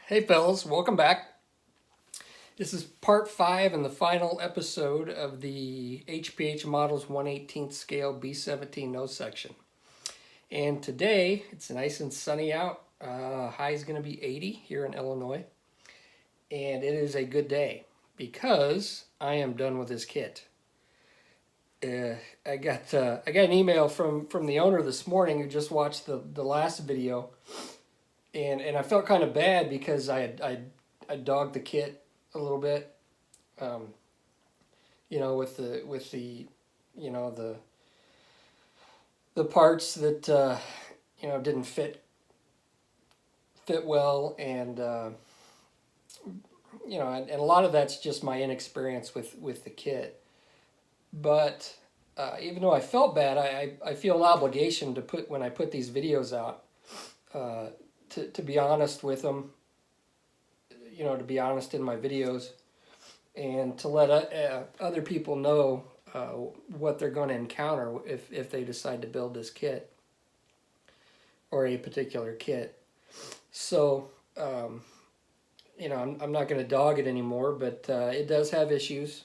Hey fellas, welcome back. This is part 5 and the final episode of the HPH Models 1/18th scale B17 nose section. And today, it's nice and sunny out. High is going to be 80 here in Illinois. And it is a good day because I am done with this kit. I got an email from the owner this morning who just watched the last video, and I felt kind of bad because I dogged the kit a little bit, um, with the you know the parts that didn't fit well, and a lot of that's just my inexperience with the kit. But even though I felt bad, I feel an obligation to put when I put these videos out, uh, to be honest with them, to be honest in my videos, and to let other people know what they're going to encounter if they decide to build this kit or a particular kit. So, I'm not going to dog it anymore, but it does have issues.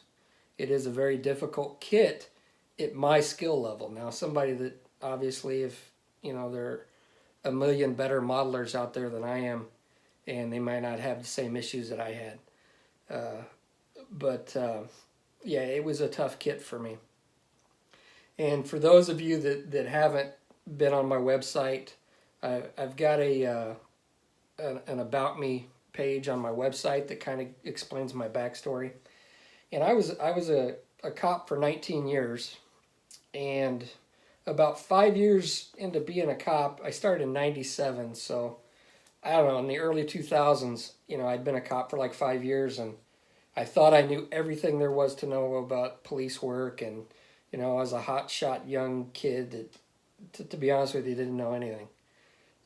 It is a very difficult kit at my skill level. Now, somebody that obviously, if there are a million better modelers out there than I am, and they might not have the same issues that I had. But yeah, it was a tough kit for me. And for those of you that haven't been on my website, I've got an About Me page on my website that kind of explains my backstory. And I was a cop for 19 years, and about 5 years into being a cop, I started in '97. So I don't know, in the early 2000s, I'd been a cop for like 5 years, and I thought I knew everything there was to know about police work, and I was a hotshot young kid that, to be honest with you, didn't know anything.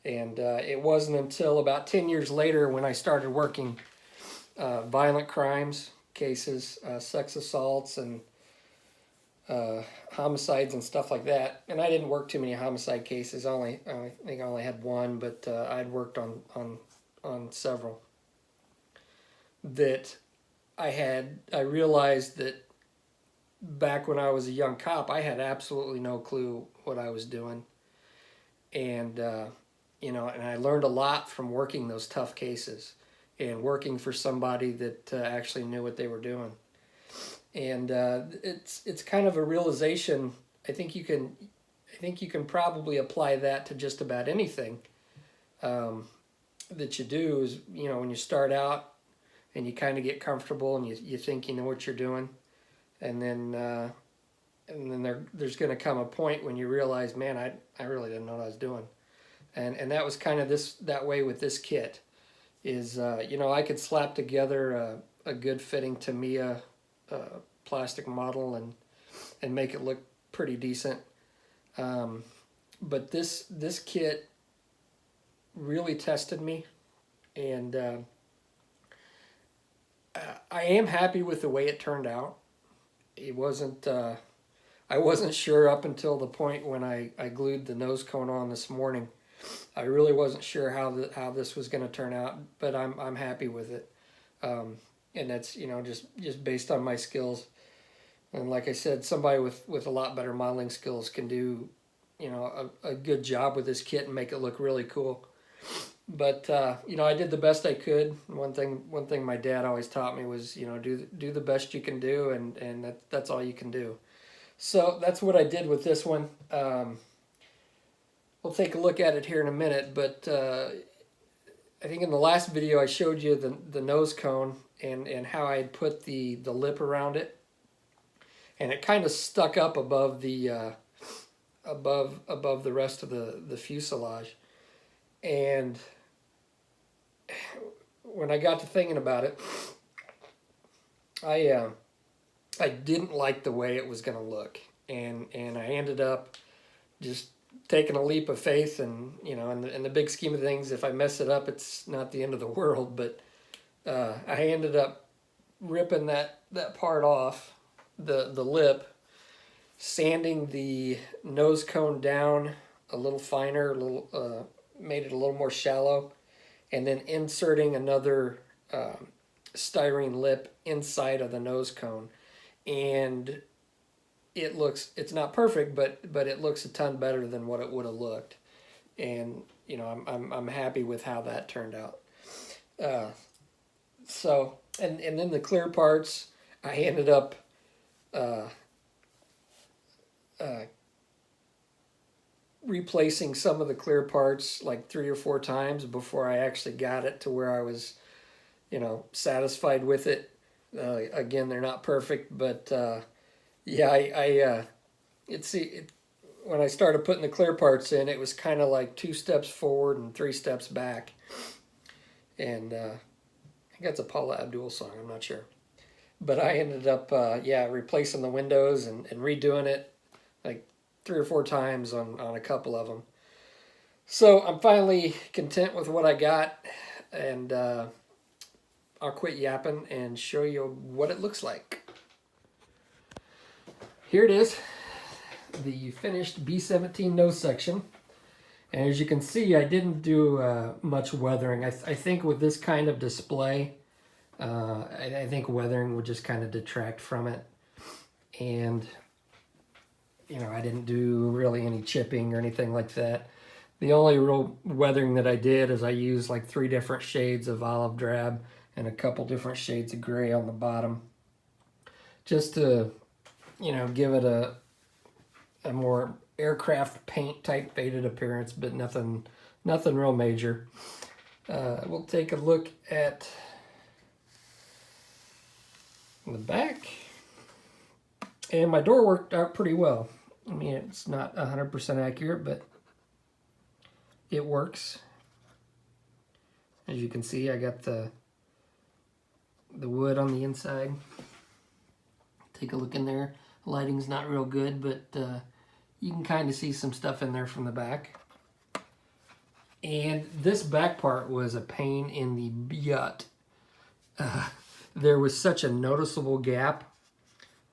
And it wasn't until about 10 years later when I started working violent crimes cases, sex assaults, and homicides and stuff like that. And I didn't work too many homicide cases. I think I only had one, but I'd worked on several. That I realized that back when I was a young cop, I had absolutely no clue what I was doing, and and I learned a lot from working those tough cases and working for somebody that actually knew what they were doing. And it's kind of a realization. I think you can probably apply that to just about anything that you do. Is when you start out and you kind of get comfortable and you think you know what you're doing, and then there's going to come a point when you realize, man, I really didn't know what I was doing. And that was kind of that way with this kit. Is I could slap together a good fitting Tamiya plastic model and make it look pretty decent. But this kit really tested me, and I am happy with the way it turned out. It wasn't. I wasn't sure up until the point when I glued the nose cone on this morning. I really wasn't sure how this was going to turn out, but I'm happy with it, and that's just based on my skills. And like I said, somebody with a lot better modeling skills can do a good job with this kit and make it look really cool. But I did the best I could. One thing my dad always taught me was do the best you can do, and that's all you can do. So that's what I did with this one. We'll take a look at it here in a minute, but I think in the last video I showed you the nose cone and how I had put the lip around it, and it kind of stuck up above the above the rest of the fuselage. And when I got to thinking about it, I didn't like the way it was going to look, and I ended up just taking a leap of faith, and in the big scheme of things, if I mess it up, it's not the end of the world. But I ended up ripping that part off, the lip, sanding the nose cone down a little finer, made it a little more shallow, and then inserting another styrene lip inside of the nose cone. And it's not perfect, but it looks a ton better than what it would have looked. And you know, I'm happy with how that turned out. So and then the clear parts, I ended up replacing some of the clear parts like 3 or 4 times before I actually got it to where I was, you know, satisfied with it. Again, they're not perfect, but yeah, when I started putting the clear parts in, it was kind of like 2 steps forward and 3 steps back. And I think that's a Paula Abdul song, I'm not sure. But I ended up, replacing the windows and redoing it like 3 or 4 times on a couple of them. So I'm finally content with what I got, and I'll quit yapping and show you what it looks like. Here it is, the finished B17 nose section. And as you can see, I didn't do much weathering. I think with this kind of display, I think weathering would just kind of detract from it. And, you know, I didn't do really any chipping or anything like that. The only real weathering that I did is I used like 3 different shades of olive drab and a couple different shades of gray on the bottom, just to, you know, give it a more aircraft paint type faded appearance, but nothing real major. We'll take a look at the back, and my door worked out pretty well. I mean, it's not 100% accurate, but it works. As you can see, I got the wood on the inside. Take a look in there. Lighting's not real good, but you can kind of see some stuff in there from the back. And this back part was a pain in the butt. There was such a noticeable gap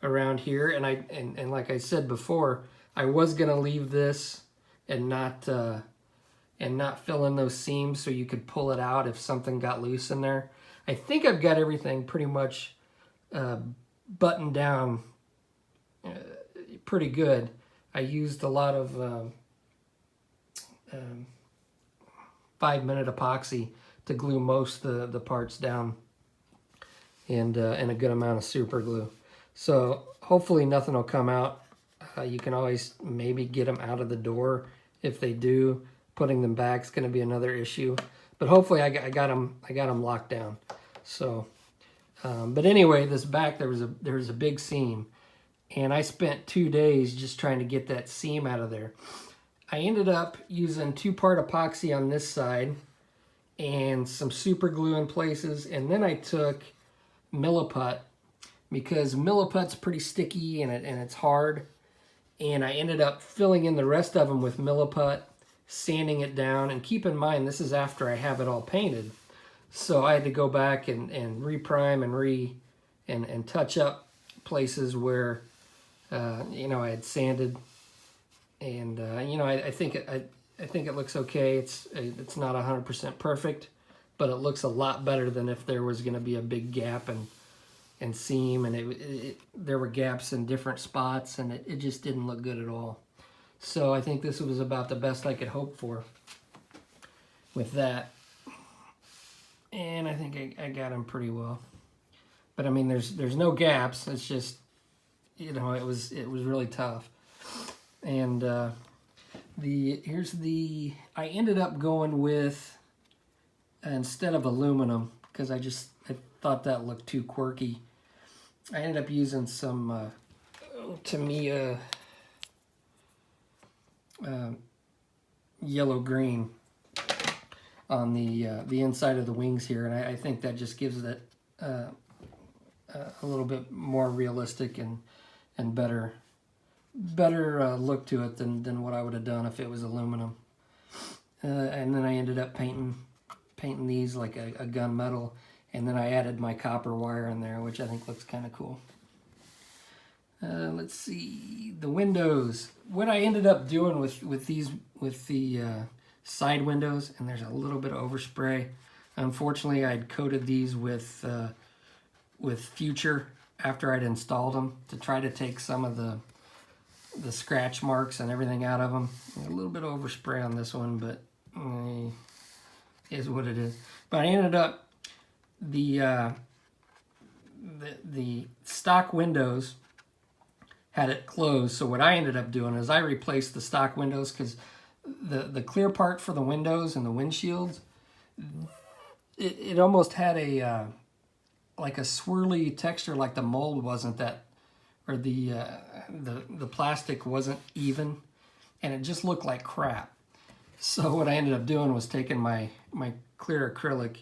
around here, and like I said before, I was gonna leave this and not fill in those seams so you could pull it out if something got loose in there. I think I've got everything pretty much buttoned down pretty good. I used a lot of 5-minute epoxy to glue most of the parts down, and a good amount of super glue. So hopefully nothing will come out. You can always maybe get them out of the door. If they do, putting them back is going to be another issue. But hopefully I got them locked down. So, but anyway, this back there was a big seam, and I spent 2 days just trying to get that seam out of there. I ended up using 2-part epoxy on this side and some super glue in places, and then I took Milliput, because Milliput's pretty sticky and it's hard, and I ended up filling in the rest of them with Milliput, sanding it down. And keep in mind, this is after I have it all painted, so I had to go back and reprime and touch up places where you know, I had sanded. And you know, I think it looks okay. It's not 100% perfect, but it looks a lot better than if there was going to be a big gap and seam, and there were gaps in different spots, and it just didn't look good at all. So I think this was about the best I could hope for with that, and I think I got them pretty well. But I mean, there's no gaps. It's just, you know, it was really tough. And I ended up going with, instead of aluminum, because I thought that looked too quirky, I ended up using some Tamiya yellow green on the inside of the wings here, and I think that just gives it a little bit more realistic and better look to it than what I would have done if it was aluminum. And then I ended up painting these like a gunmetal, and then I added my copper wire in there, which I think looks kind of cool. Let's see, the windows. What I ended up doing with the side windows, and there's a little bit of overspray. Unfortunately, I'd coated these with Future after I'd installed them to try to take some of the scratch marks and everything out of them. A little bit of overspray on this one, but is what it is. But I ended up the stock windows had it closed. So what I ended up doing is I replaced the stock windows, because the clear part for the windows and the windshields, it almost had a like a swirly texture, like the mold wasn't that, or the plastic wasn't even, and it just looked like crap. So what I ended up doing was taking my clear acrylic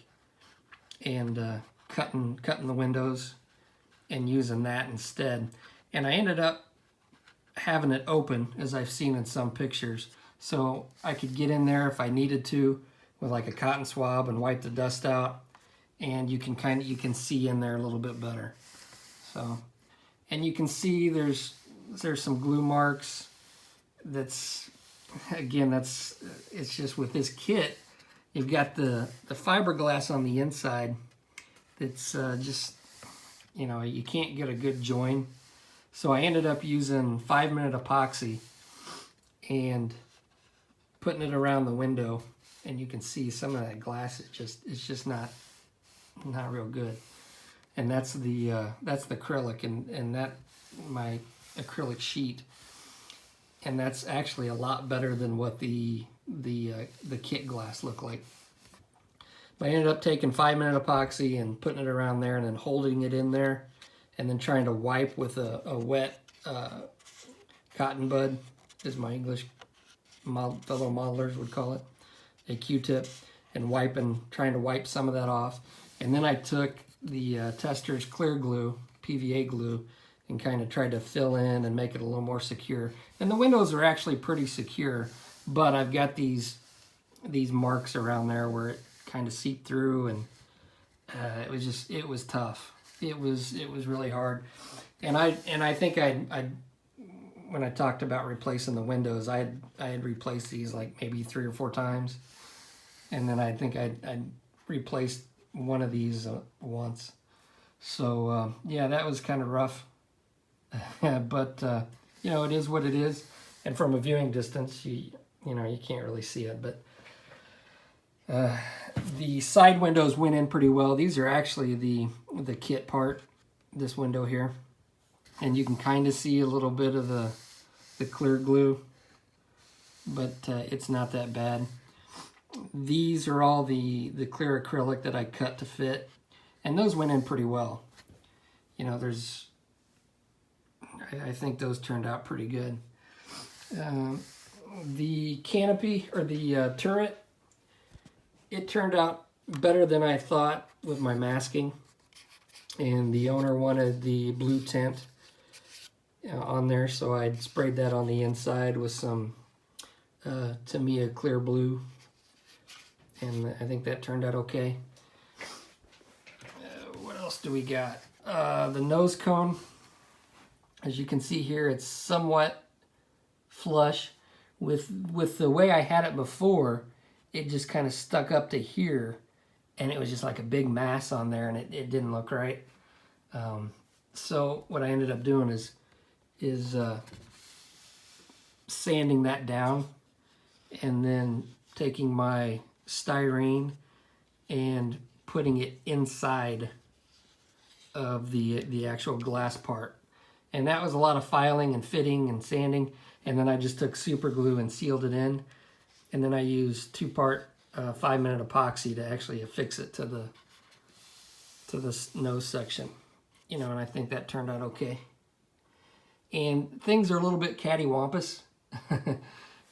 and cutting the windows and using that instead. And I ended up having it open, as I've seen in some pictures, so I could get in there if I needed to with like a cotton swab and wipe the dust out, and you can see in there a little bit better. So, and you can see there's some glue marks. That's, again, it's just with this kit, you've got the fiberglass on the inside. It's just, you can't get a good join. So I ended up using 5-minute epoxy and putting it around the window, and you can see some of that glass is just not real good. And that's the acrylic, and that my acrylic sheet, and that's actually a lot better than what the kit glass looked like. But I ended up taking 5-minute epoxy and putting it around there, and then holding it in there, and then trying to wipe with a wet cotton bud, as my English fellow modelers would call it, a Q-tip, and trying to wipe some of that off. And then I took the Tester's clear glue, PVA glue, and kind of tried to fill in and make it a little more secure. And the windows are actually pretty secure, but I've got these marks around there where it kind of seeped through, and it was tough. It was really hard. And I think when I talked about replacing the windows, I had replaced these like maybe 3 or 4 times, and then I think I'd replaced one of these once. So yeah, that was kind of rough. But it is what it is. And from a viewing distance, you can't really see it. But the side windows went in pretty well. These are actually the kit part, this window here. And you can kind of see a little bit of the clear glue, but it's not that bad. These are all the clear acrylic that I cut to fit, and those went in pretty well. I think those turned out pretty good. The canopy, or the turret, it turned out better than I thought with my masking, and the owner wanted the blue tint on there, so I sprayed that on the inside with some Tamiya clear blue, and I think that turned out okay. What else do we got? The nose cone, as you can see here, it's somewhat flush. With the way I had it before, it just kind of stuck up to here, and it was just like a big mass on there, and it didn't look right. So what I ended up doing is sanding that down, and then taking my styrene and putting it inside of the actual glass part. And that was a lot of filing and fitting and sanding, and then I just took super glue and sealed it in, and then I used 2-part 5-minute epoxy to actually affix it to the nose section. And I think that turned out okay. And things are a little bit cattywampus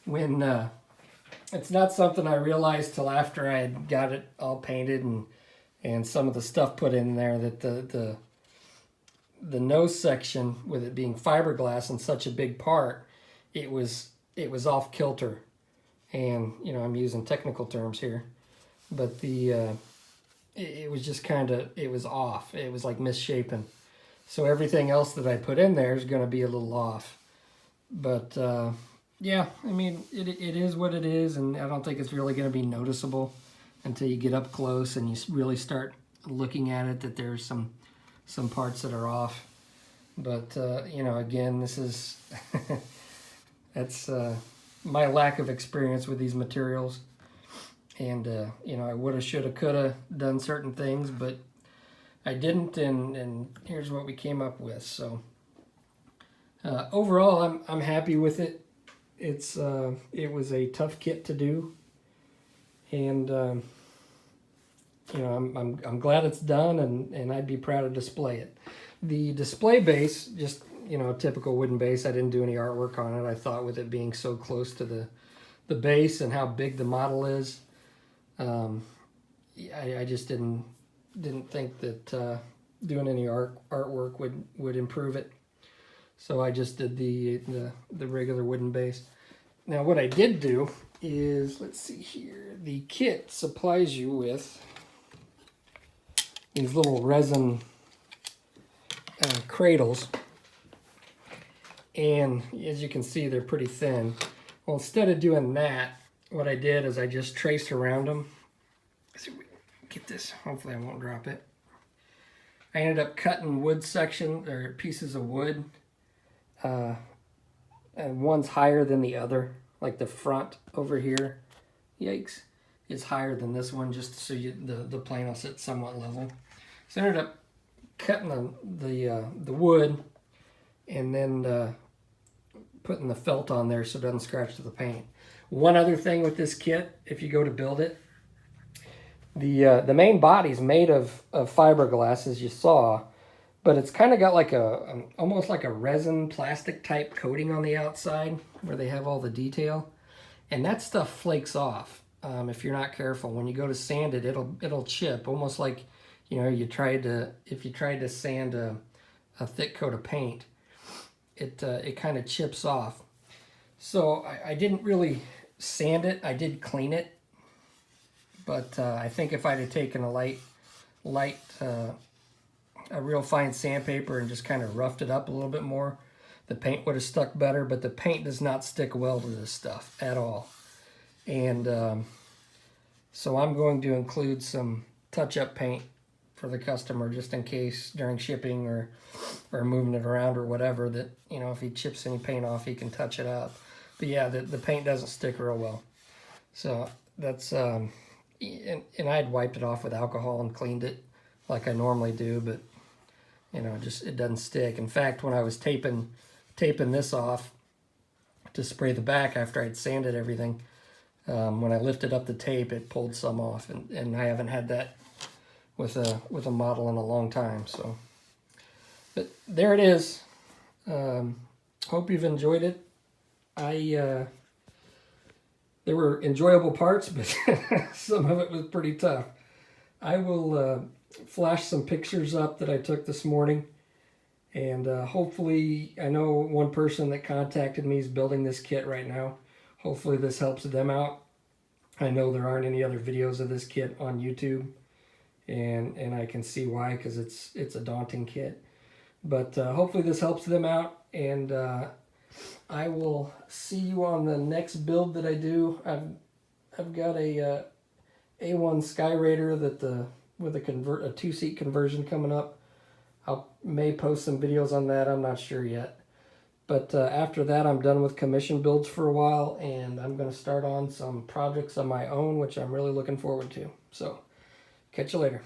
when it's not something I realized till after I had got it all painted and some of the stuff put in there, that the nose section, with it being fiberglass and such a big part, it was off kilter. And I'm using technical terms here, but it was just it was off. It was like misshapen. So everything else that I put in there is going to be a little off. But yeah, I mean, it is what it is, and I don't think it's really going to be noticeable until you get up close and you really start looking at it, that there's some parts that are off. But you know, again, this is that's my lack of experience with these materials. And you know, I woulda, shoulda, coulda done certain things, but I didn't, and here's what we came up with. So overall, I'm happy with it. It's it was a tough kit to do, and you know, I'm glad it's done, and I'd be proud to display it. The display base, just, you know, typical wooden base. I didn't do any artwork on it. I thought with it being so close to the base and how big the model is, I just didn't think that doing any artwork would improve it. So I just did the regular wooden base. Now what I did do is, let's see here, the kit supplies you with these little resin cradles, and as you can see, they're pretty thin. Well, instead of doing that, what I did is I just traced around them. Let's see if we can get this, hopefully I won't drop it. I ended up cutting wood section, or pieces of wood, and one's higher than the other, like the front over here, yikes, is higher than this one, just so the plane will sit somewhat level. So I ended up cutting the wood, and then putting the felt on there so it doesn't scratch the paint. One other thing with this kit, if you go to build it, the main body's made of fiberglass, as you saw, but it's kind of got like almost like a resin plastic type coating on the outside where they have all the detail, and that stuff flakes off if you're not careful. When you go to sand it, it'll chip, almost like, you know, if you tried to sand a thick coat of paint, it kind of chips off. So I didn't really sand it. I did clean it, but I think if I'd have taken a real fine sandpaper and just kind of roughed it up a little bit more, the paint would have stuck better. But the paint does not stick well to this stuff at all. And so I'm going to include some touch-up paint for the customer, just in case during shipping or moving it around or whatever, that, you know, if he chips any paint off, he can touch it up. But yeah, the paint doesn't stick real well. So that's, and I had wiped it off with alcohol and cleaned it like I normally do, but, you know, just, it doesn't stick. In fact, when I was taping this off to spray the back after I'd sanded everything, when I lifted up the tape, it pulled some off, and I haven't had that with a model in a long time. So, but there it is. Hope you've enjoyed it. There were enjoyable parts, but some of it was pretty tough. I will flash some pictures up that I took this morning, and hopefully, I know one person that contacted me is building this kit right now. Hopefully this helps them out. I know there aren't any other videos of this kit on YouTube, and I can see why, because it's a daunting kit. But hopefully this helps them out, and I will see you on the next build that I do. I've got a A1 Sky Raider with a two-seat conversion coming up. I may post some videos on that. I'm not sure yet. But after that, I'm done with commission builds for a while, and I'm going to start on some projects of my own, which I'm really looking forward to. So, catch you later.